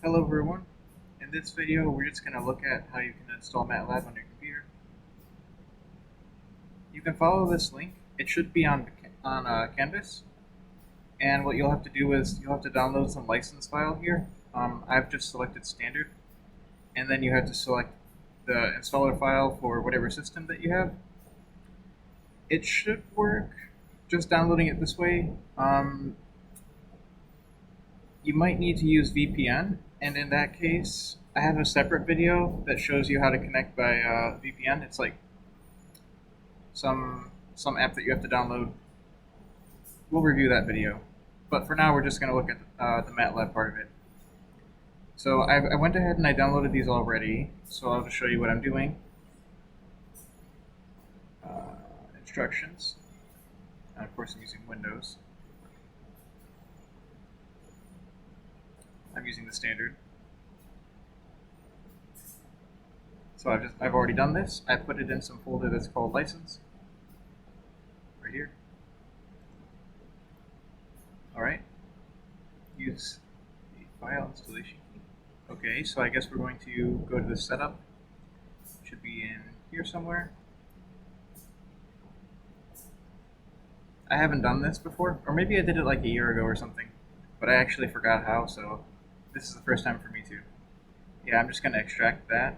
Hello everyone. In this video we're just going to look at how you can install Matlab on your computer. You can follow this link. It should be on Canvas, and what you'll have to do is you'll have to download some license file here. I've just selected standard, and then you have to select the installer file for whatever system that you have. It should work just downloading it this way. You might need to use VPN, and in that case, I have a separate video that shows you how to connect by VPN. It's like some app that you have to download. We'll review that video, but for now we're just going to look at the MATLAB part of it. So I went ahead and I downloaded these already, so I'll just show you what I'm doing. Instructions, and of course I'm using Windows. I'm using the standard. So I've already done this. I put it in some folder that's called license, right here. All right. Use the file installation key. Okay, so I guess we're going to go to the setup. It should be in here somewhere. I haven't done this before, or maybe I did it like a year ago or something, but I actually forgot how, so this is the first time for me too. Yeah, I'm just going to extract that.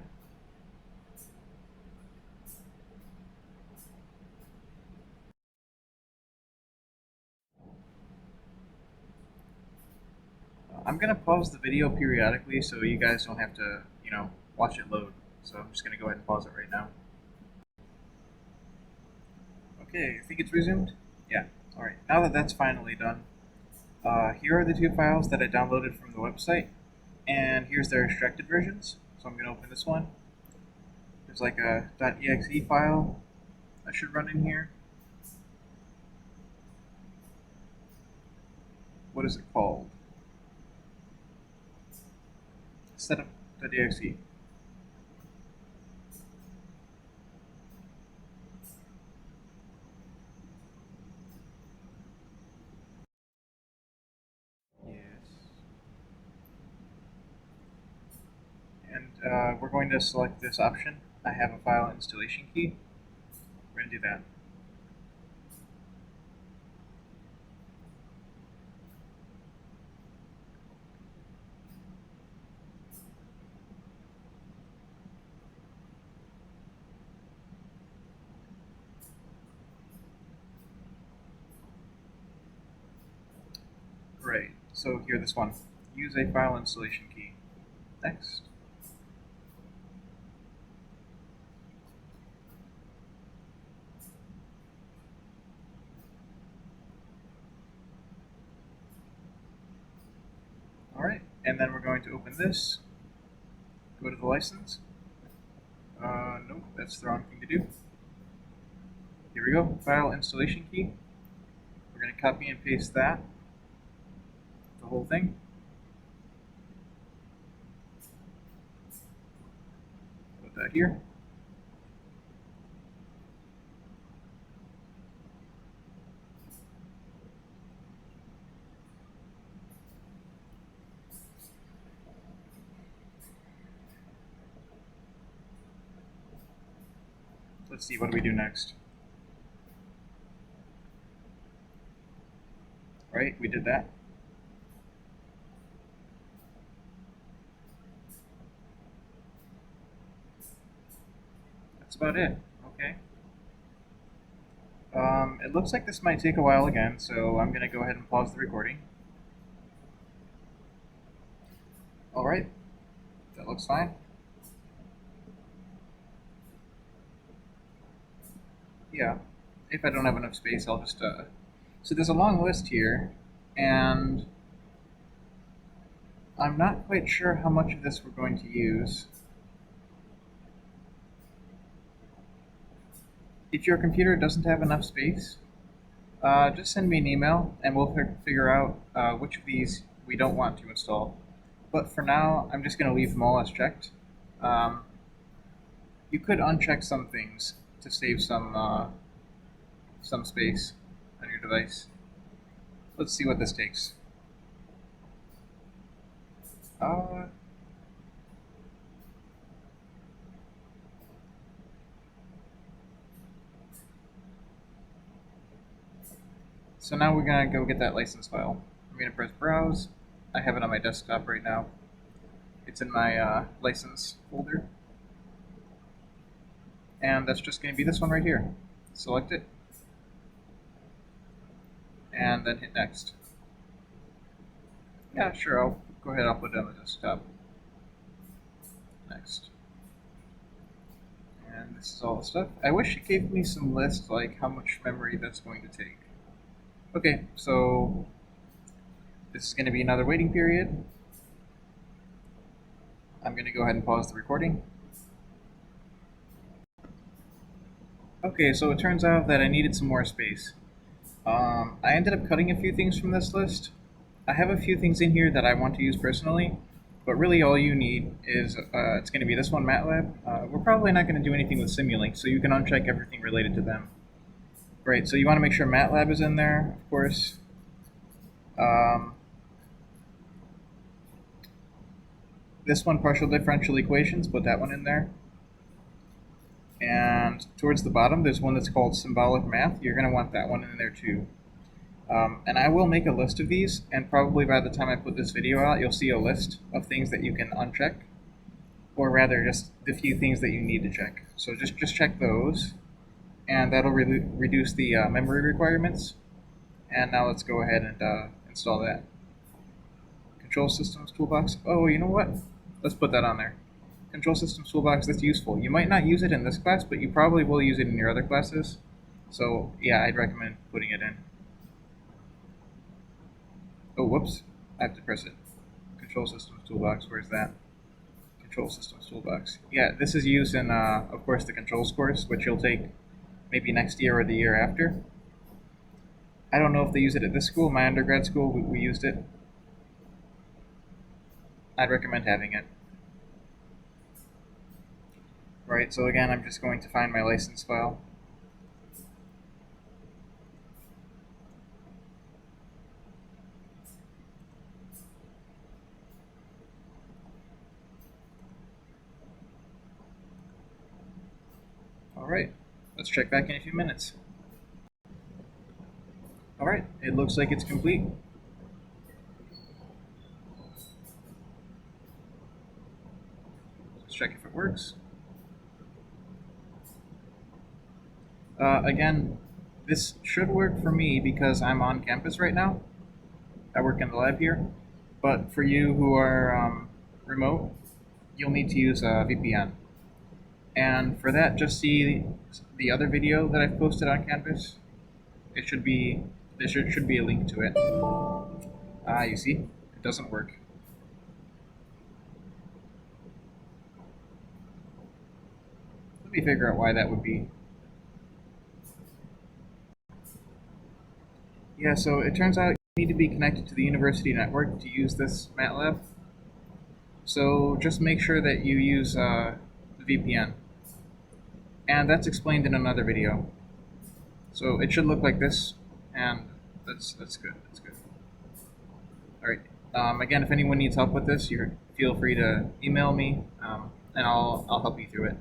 I'm going to pause the video periodically so you guys don't have to, watch it load. So I'm just going to go ahead and pause it right now. Okay, I think it's resumed. Yeah, alright. Now that that's finally done, here are the two files that I downloaded from the website, and here's their extracted versions. So I'm going to open this one. There's like a .exe file that should run in here. What is it called? Setup.exe. And we're going to select this option. I have a file installation key. We're going to do that. Great. So here, this one. Use a file installation key. Next. Alright, and then we're going to open this, go to the license. Nope, that's the wrong thing to do. Here we go, file installation key. We're going to copy and paste that, the whole thing. Put that here. Let's see, what do we do next? Right, we did that. That's about it. Okay. It looks like this might take a while again, so I'm going to go ahead and pause the recording. Alright, that looks fine. Yeah, if I don't have enough space, I'll just, so there's a long list here, and I'm not quite sure how much of this we're going to use. If your computer doesn't have enough space, just send me an email, and we'll figure out which of these we don't want to install. But for now, I'm just going to leave them all as checked. You could uncheck some things to save some space on your device. Let's see what this takes. Uh, so now we're gonna go get that license file. I'm gonna press browse. I have it on my desktop right now. It's in my license folder, and that's just gonna be this one right here. Select it, and then hit next. Yeah, sure, I'll go ahead, I'll put it on the desktop. Next. And this is all the stuff. I wish it gave me some list, like how much memory that's going to take. Okay, so this is going to be another waiting period. I'm going to go ahead and pause the recording. Okay, so it turns out that I needed some more space. I ended up cutting a few things from this list. I have a few things in here that I want to use personally, but really all you need is, it's going to be this one, Matlab. We're probably not going to do anything with Simulink, so you can uncheck everything related to them. Right, so you want to make sure Matlab is in there, of course. This one, partial differential equations, put that one in there. And towards the bottom, there's one that's called symbolic math. You're going to want that one in there too. And I will make a list of these, and probably by the time I put this video out, you'll see a list of things that you can uncheck, or rather just the few things that you need to check. So just check those, and that'll reduce the memory requirements. And now let's go ahead and install that. Control Systems Toolbox. Oh, you know what? Let's put that on there. Control Systems Toolbox, that's useful. You might not use it in this class, but you probably will use it in your other classes. So yeah, I'd recommend putting it in. Oh, whoops. I have to press it. Control Systems Toolbox, where's that? Control Systems Toolbox. Yeah, this is used in, of course, the controls course, which you'll take maybe next year or the year after. I don't know if they use it at this school. My undergrad school, we used it. I'd recommend having it. Right, so again, I'm just going to find my license file. Alright, let's check back in a few minutes. Alright, it looks like it's complete. Let's check if it works. Again, this should work for me because I'm on campus right now. I work in the lab here. But for you who are remote, you'll need to use a VPN. And for that, just see the other video that I've posted on campus. It should be, there should be a link to it. You see, it doesn't work. Let me figure out why that would be. Yeah, so it turns out you need to be connected to the university network to use this Matlab. So just make sure that you use the VPN. And that's explained in another video. So it should look like this, and that's good. That's good. All right. Again, if anyone needs help with this, you feel free to email me, and I'll help you through it.